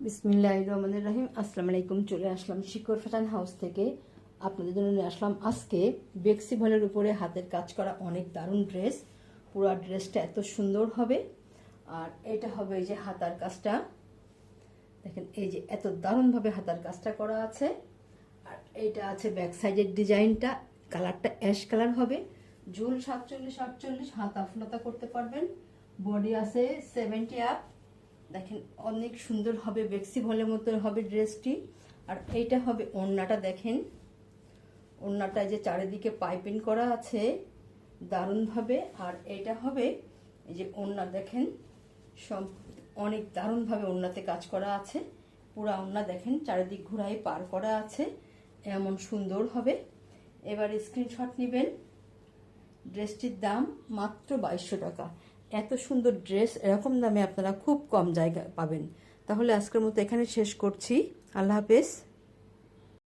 বিসমিল্লাহির রহমানির রহিম। আসসালামু আলাইকুম। চলে আসলাম শিকর ফ্যাশন হাউস থেকে। আপনাদের জন্য নিয়ে আসলাম আজকে বেক্সি ভলের উপরে হাতের কাজ করা অনেক দারুণ ড্রেস। পুরো ড্রেসটা এত সুন্দর হবে। আর এটা হবে এই যে হাতার কাজটা দেখেন, এই যে এত দারুণভাবে হাতার কাজটা করা আছে। আর এইটা আছে ব্যাক সাইডের ডিজাইনটা, কালারটা অ্যাশ কালার হবে। ঝুল 47-48, হাতা ফুলাতা করতে পারবেন। বডি আছে 70 আপ। দেখেন অনেক সুন্দর হবে, বেক্সি ভলের মতো হবে ড্রেসটি। আর এইটা হবে ওড়নাটা, দেখেন ওড়নাটা যে চারিদিকে পাইপিং করা আছে দারুণভাবে। আর এটা হবে এই যে ওড়না, দেখেন সব অনেক দারুণভাবে ওড়নাতে কাজ করা আছে। পুরা ওড়না দেখেন চারিদিক ঘুরাই পার করা আছে, এমন সুন্দর হবে। এবার স্ক্রিনশট নেবেন। ড্রেসটির দাম মাত্র 2200 টাকা। এত সুন্দর ড্রেস এরকম দামে আপনারা খুব কম জায়গায় পাবেন। তাহলে আজকের মতো এখানে শেষ করছি। আল্লাহ হাফেজ।